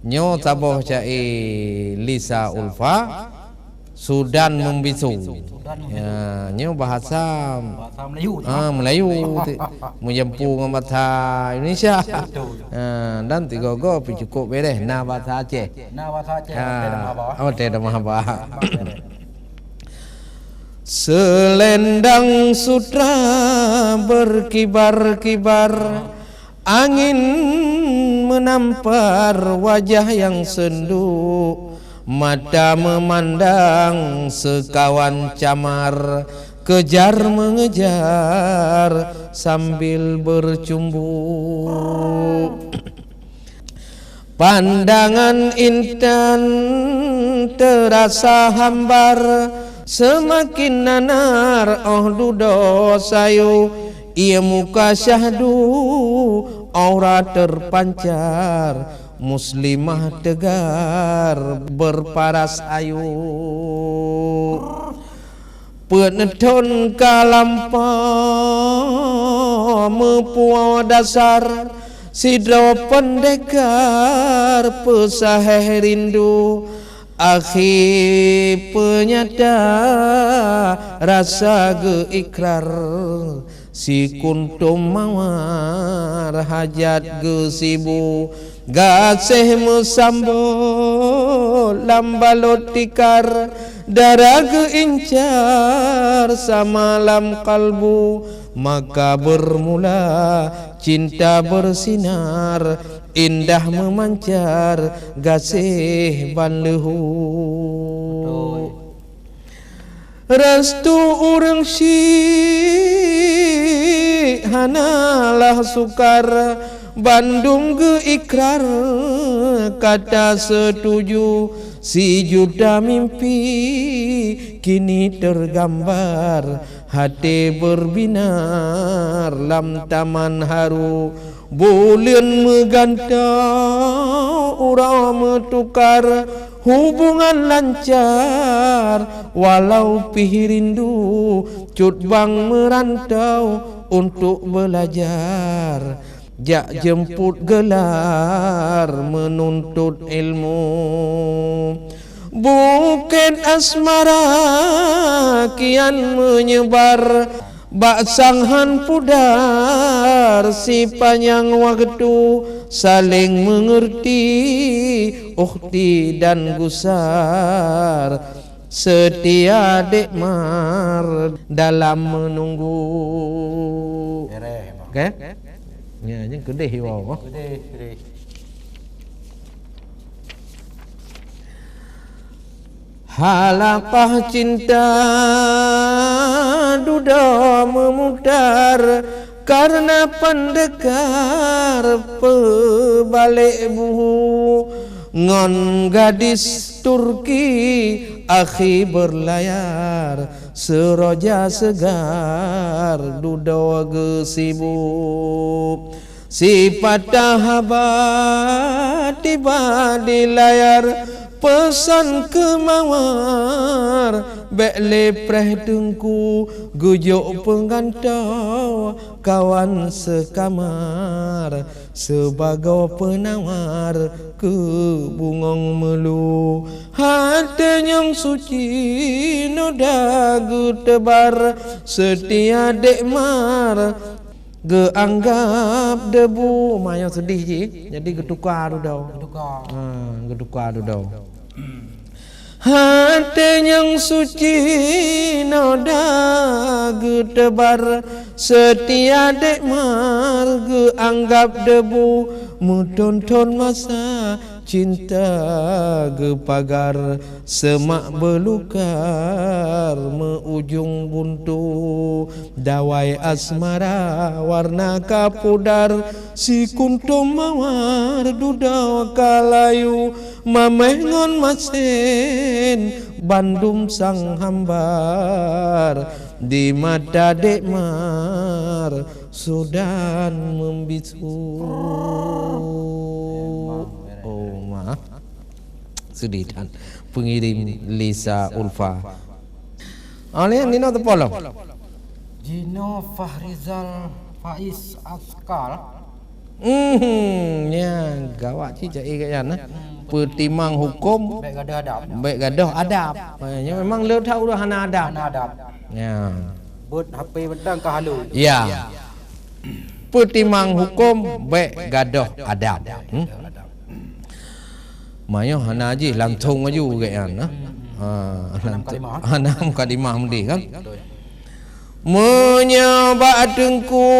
Nyo taboh cai Lisa Ulfa Sudan membisu. Ya, nyo bahasa Melayu. Melayu menyempu dengan bahasa Indonesia. Dan tiga go pi cukup beres na bahasa Aceh. Nah, bahasa Aceh. Tidak mahabah. Selendang sutra berkibar-kibar, angin menampar wajah yang sendu, mata memandang sekawan camar, kejar mengejar sambil bercumbu. Pandangan intan terasa hambar, semakin nanar dudo sayu, ia muka syahdu aura terpancar, muslimah tegar berparas ayu. Penedon kalampa mepuau dasar, sidro pendekar pesaheh rindu, akhi penyata rasa geikrar, si kuntum mawar hajat gesibu, gaseh mesambo lambalot tikar, darah geincar samalam kalbu, maka bermula cinta bersinar, indah memancar gasih banlehu. Restu urang syik hanalah sukar, Bandung geikrar kata setuju, si juta mimpi kini tergambar, hati berbinar lam taman haru, bulan megantau urang metukar, hubungan lancar walau pih rindu, cut bang merantau untuk belajar, jak jemput gelar menuntut ilmu. Bukit asmara kian menyebar, bak sanghan pudar si panjang waktu, saling mengerti ukhti dan gusar, setia dekmar dalam menunggu. Okay? Ya, yang kedih wow. Kedih. Halapah cinta duda memudar, karena pendekar pebalik buhu, ngon gadis Turki akhi berlayar, seroja segar duda gesibu, si patah haba tiba di layar, pesan kemawar bek preh dengku, gujuk penggantau kawan sekamar, sebagai penawar ke bungong melu, hati yang suci noda tebar, setia dekmar geanggap debu. Maya sedih je, jadi getukar dudau. Getukar dudau. Hati yang suci noda getebar, setia dekmar geanggap debu, mutonton masa cinta gepagar, semak belukar meujung buntu, dawai asmara warna kapudar, si kuntum mawar duda kalayu, mamengon masen Bandung sang hambar, di mata dekmar Sudan membisu. Sudidan pengirim Lisa Ulfa. Oleh Nino Tepolo. Jino Fahrizal Faiz Askal. Ya gawat sih cak ikan nah. pertimang hukum baik ada adab. baik gadah adab. Ya memang le tahu dah hana adab. Mana adab? Ya. But HP bedang ke halu. Ya. Pertimang hukum baik gadah adab. Mayo hana haji lantung aju kan. Enam kalimah mudi kan. Menyoba dengku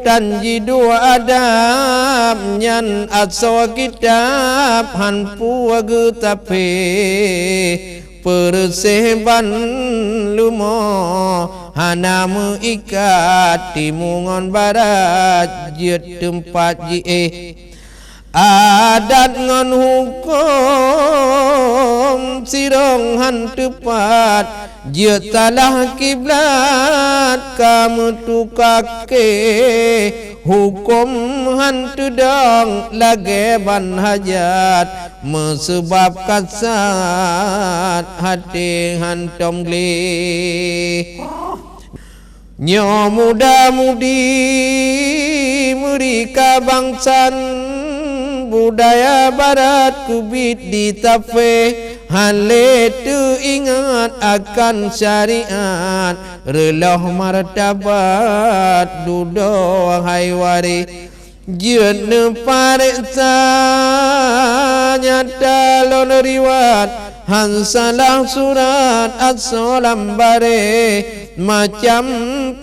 tanjidu adab nyan aswa kitab hanpu agu tapi perseban lumo hanamu ikat timungon barat jet tempat ji adat ngon hukum sirong han tepat jetalah kiblat kamu tukake hukum han tudang lage ban hajat mesebab kasat hati han tomgle nyo muda mudi mereka bangsan budaya barat kubit di tafe hale tu ingat akan syariat relah martabat dudo haywari jeun pareksa nyata lon riwat hansalah surat as-salam bare macam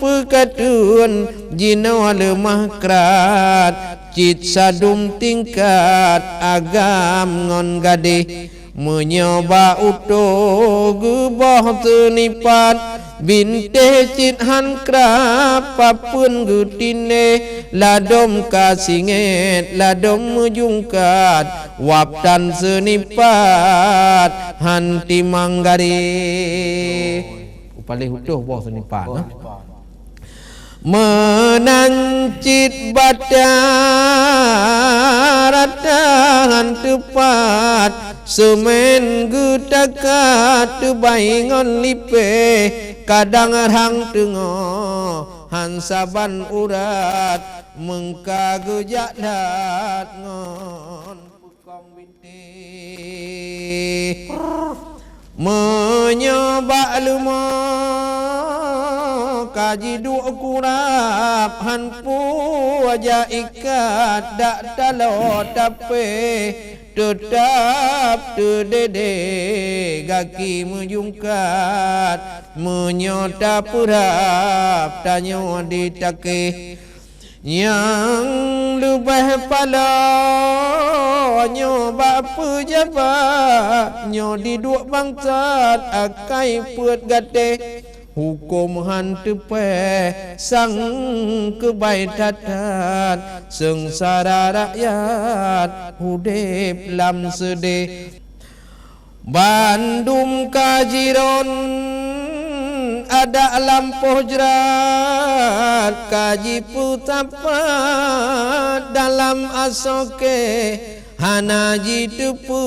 pekatun jina lemah kerat cit sadum tingkat agam ngon gadih menyoba utuh gebah tenipat binte cit han krap papun gutine ladom kasinget ladom mejungkat waptan senipat han timanggari paling utuh boh senipat menancit badarahan tepat semen gutakat tebaingon lipe kadang hang tengo hansaban urat mengka gejak dat ngon pukong binti menyoba lumo kaji dua kurap hanpu aja ikat dak talo tapi tetap terdede gaki menjungkat menyota purap tanyo ditake yang lebih pala nyoba pejabat nyo di dua bangsa akai put gate hukum han tepe sang kebai tatat sengsara rakyat hudip lam sedih Bandung kajiron ada lampuh jerat kaji putapat dalam asoke hanaji tepu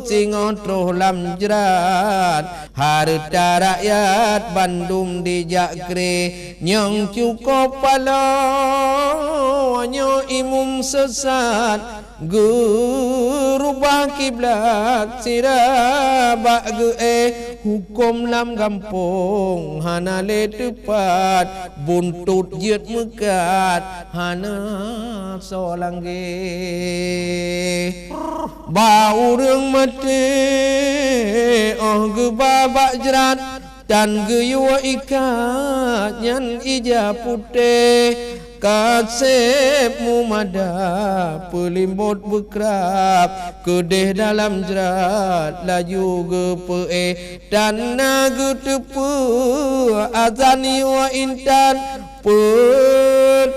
singotroh lam jerat harta rakyat Bandung dijakre nyong cukup palo nyo imum sesat gerubah kiblat sirabak hukum lam kampung hana le tepat buntut jet mekat hana solangge bau reng mati oh gebabak jerat dan geyua ikat nyan ija putih kasep mumada pelimbot bekrap kedeh dalam jerat laju gepe dan nagu tepu azani wa intan petalkin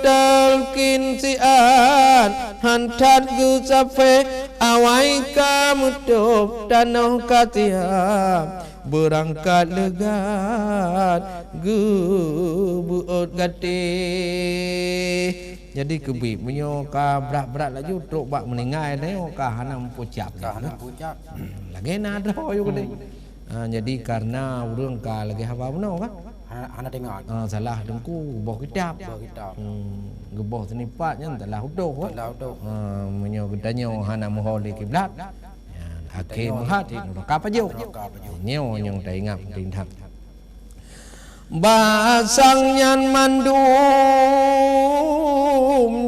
siat hantat gu safe awai kamutup tanah katiap berangkat legat gebuot gate jadi kebi menyo ka berat-berat laju truk bak meningai ne ka hanam pucap lagi nado yo gede jadi karena urang ka lagi haba beno kan Hana dengar. Salah dengku boh kedap. Boh kedap. Geboh tenipatnya telah hudoh. Telah hudoh. Menyo gedanya hana moholi kiblat. Akhir menghati neraka pajuk. Nyo yang tak ingat tindak. Basang nyan mandum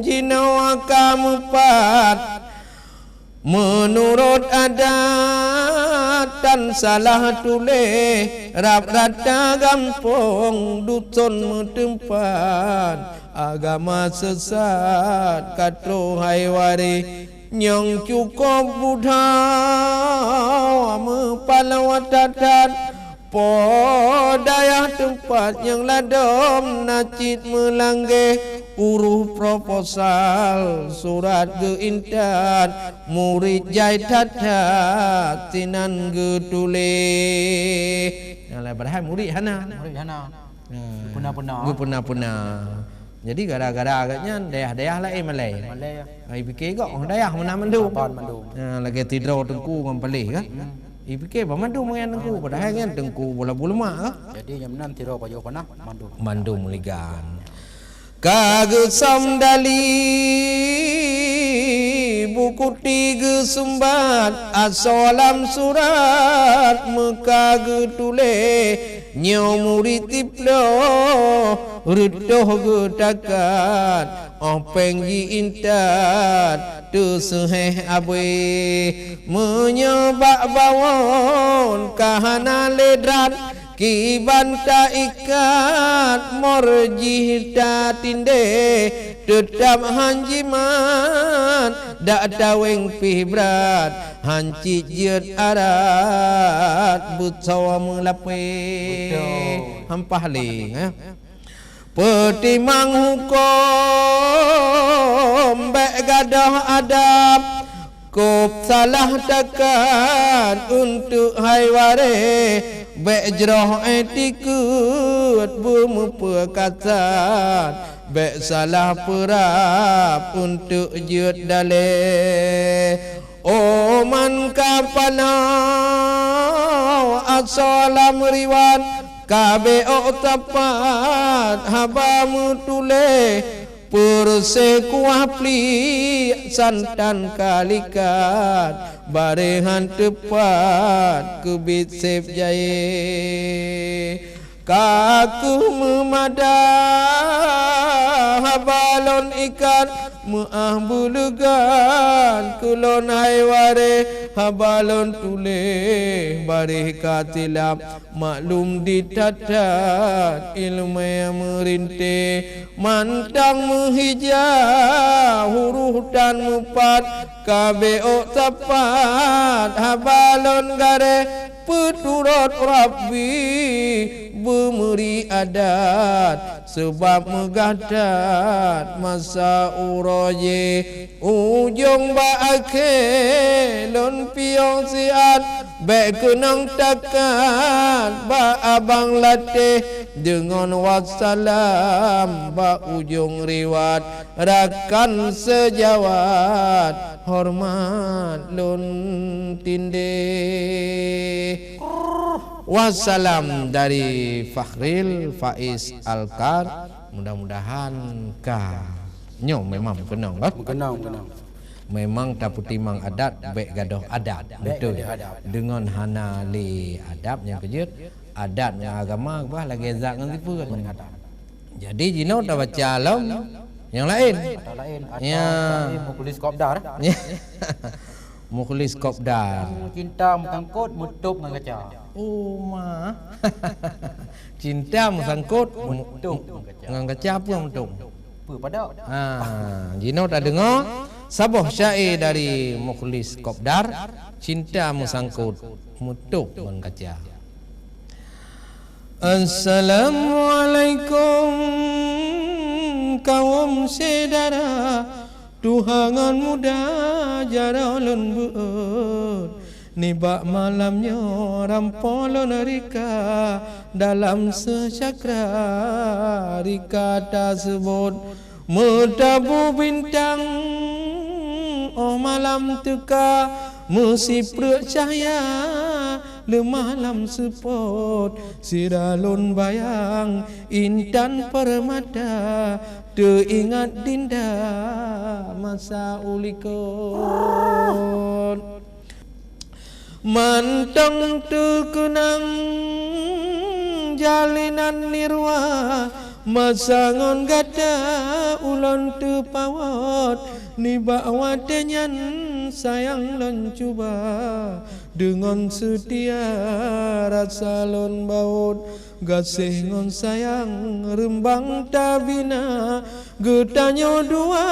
jinawa kamupat menurut adat dan salah tule rap rata gampong duton metempat agama sesat katro haywari nyong cukup buddha mepalawatatat podayah tempat yang ladom nacit melangge uruh proposal surat geintat murid jai tatat tinan getule nalai berhai murid hana puna jadi gara-gara agaknya daerah-daerah lain Malay ai fikir kok daerah mana mandu lagi tidur tengku ngam pelih kan fikir apa mandu mengen tengku padahal kan tengku bola-bola mak ah. Jadi yang nan tiro payo panah mandu meligan. Kage samdali buku tiga sumbat asalam surat mekage tule nyomuri tiplo rudoh getakat penggi intat tu seheh abe menyebak bawon kahana ledrat kibanta ikat morjih ta tinde tetap hanjiman dak daweng pihbrat hanci jeut arat butsawa melape hampah ling petimang hukum bek gadah adab kop salah takat untuk hayware bek jroh etikut bumu perkataan bek salah perap untuk jeut dale oman kapanau asalam riwan kabe otapat habamu tule perse kuah pli santan kalikat barehan tepat kebit sep jaye kaku memadah habalon ikan muah bulugan kulon hayware habalon tule barih katilap maklum ditatat ilmu yang merinte mantang menghijau huruf dan mupat kabeo tepat habalon gare peturut Rabbi bemeri adat sebab megadat masa uroje ujung baake lon piong siat bek kenang takat ba abang latih dengan wassalam ba ujung riwat rakan sejawat hormat lon tinde wassalam dari Fakhril Faiz Alkar mudah-mudahan ka nyom memang kenang kan kenang memang taputi mang adat bek gadoh adat betul dengan hana li adab yang kejut adat yang agama bah lagi zak ngan tipu kan jadi jino dah baca alam yang lain ya mukhlis kopdar mukhlis kopdar cinta mutangkut mutup ngan kaca ma cinta musangkut mutup ngan kaca apa mutup pada jino dah dengar sabuh syair dari mukhlis kopdar cinta musangkut mutup ngan kaca. Assalamualaikum kaum saudara tuhangan muda jara ulun beut nibak malamnya rampolon rika dalam secakra rika tersebut metabu bintang oh malam teka mesti percaya lemalam sepot siralun bayang intan permata teringat dinda masa ulikon mantang terkenang jalinan nirwa masangon gada ulon tepawat ni bawa denyan sayang lon cuba dengan setia rasa lon baut gasih ngon sayang rembang tabina getanyo dua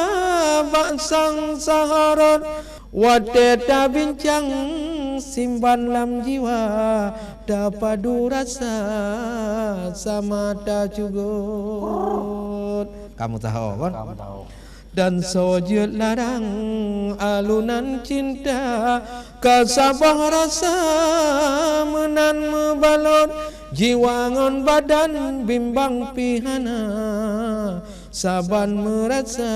baksang saharat wadeta bincang simpan lam jiwa dapadu rasa sama tak cugut. Kamu tahu kan? Kamu tahu. Dan sojud larang alunan cinta kasabah rasa menan mebalot jiwa ngon badan bimbang pihana saban merasa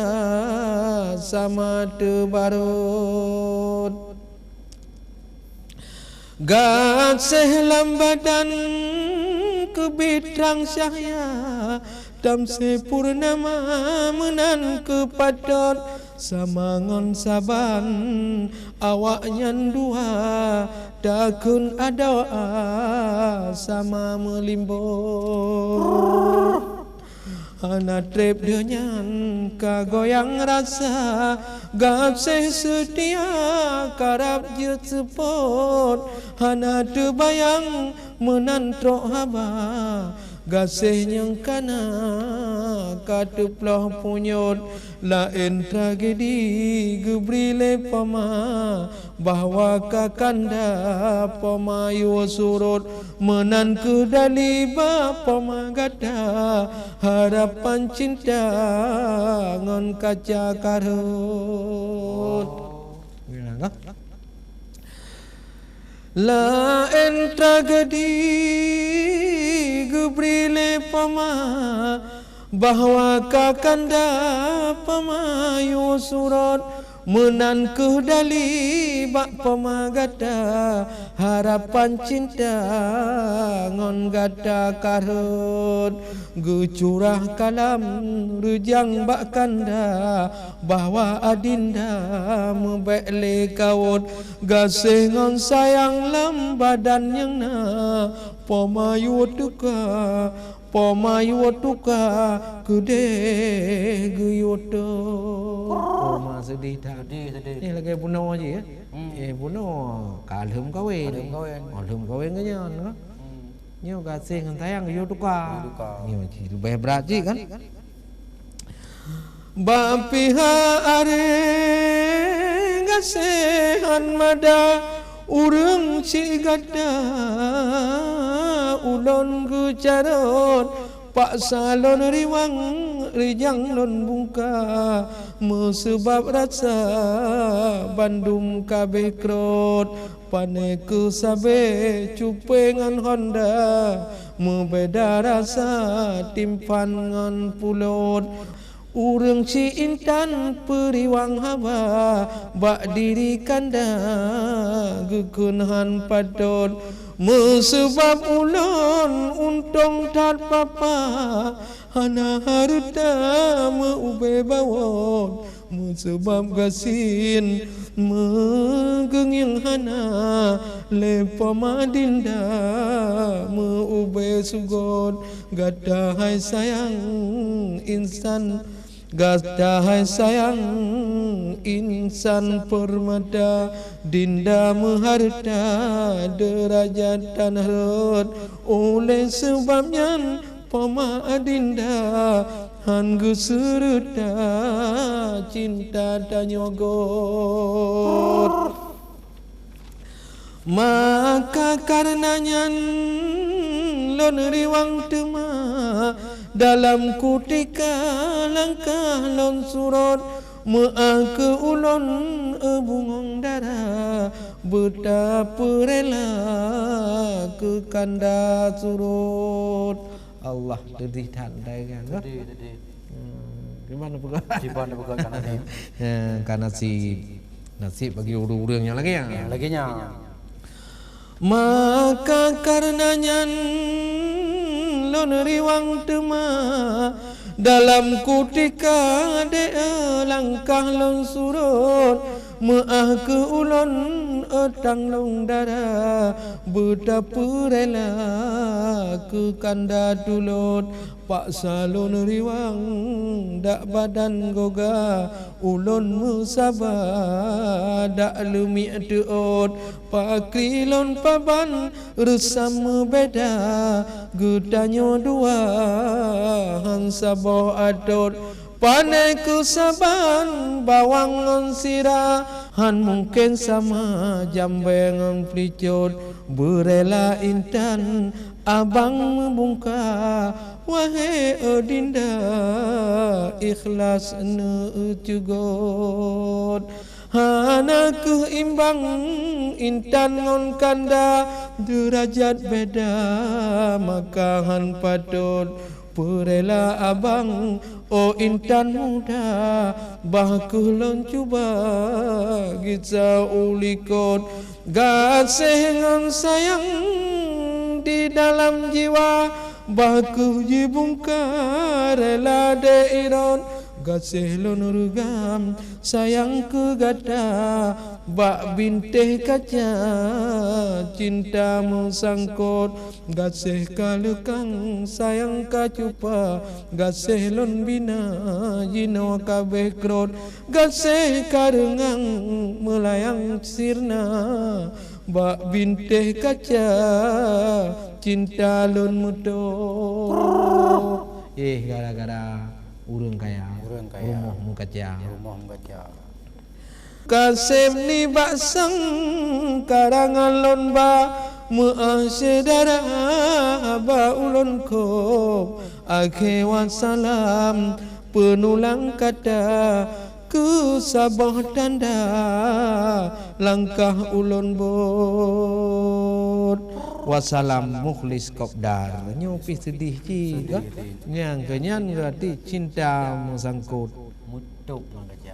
sama tebarut gasih lambadan kebitrang syahya damse purnama menan kepadot samangon saban awaknya dua dakun ada sama melimbor ana trep denyan kagoyang rasa gasih setia karap je sepot hana terbayang menantrok haba gasih yang kana katuplah punyot lain tragedi gebrile pama bahwa kakanda pamayu surut menan kedali ba pamagada harapan cinta ngon kaca karut lain tragedi gebrile pama bahwa kakanda pamayu surat menan kedali bak pamagada harapan cinta ngon gada karut gucurah kalam rejang bak kanda bahwa adinda membekle kawut gasih ngon sayang lam badan yang na pamayu tuka gede guyuto poma sedih tak ni lagi bunuh aja ya bunuh kalhum kawin kenyan kan nyo gasih ngan sayang guyutuka nyo ci lebih berat ji kan bapiha are gasihan mada urang si gada ulon gucarot pak salon riwang rijang lon bungka mesebab rasa bandum kabeh krot pane ku sabe cupengan Honda membeda rasa timpan ngan pulot urang si intan periwang haba bak diri kanda gekunhan padot mesebab ulon untung tat papa hana harta meube bawon mesebab gasin megenging hana lepa madinda meube sugot gadahai sayang insan gadahai sayang insan permata dinda meharta derajat dan harut oleh sebabnya pama adinda hanggu seruta cinta dan nyogot maka karenanya lon riwang tema dalam kutika langkah lon surut ke ulon bungong darah betapa rela ke kanda surut Allah dedih tandai kan gimana pula karena nasib bagi urang-urangnya lagi ya laginya Maka karenanya lon riwang tema dalam kutika de langkah lon surut maah ke ulon etang long dara betapa rela ke kanda tulot pak salon riwang dak badan goga ulon musabah dak lumi teot pak krilon paban resam beda gedanyo dua hansabo adot panai ku saban bawang on sira han mungkin sama jambengan pelicot berela intan abang membungka wahai odinda ikhlas ne cugot hana keimbang intan ngon kanda derajat beda maka han patut perela abang oh intan muda bahkulon cuba kita ulikot gasih ngan sayang di dalam jiwa bahku jibungkar rela deiron gasih lon rugam sayang ke gata bak bintih kaca cintamu sangkut gasih kalekang sayang kacupa gasih lon bina jino kabeh krot gasih karengang melayang sirna bak bintih kaca cinta lon mudo gara-gara urang kaya rumah mukaca kasem ni baksang karangan lon ba muasyadara ba ulun ko akhe wassalam penulang kata ku sabah tanda langkah ulun bot wassalam mukhlis kopdar nyopi sedih ci nyang kenyan berarti cinta musangkut mutup nang kaca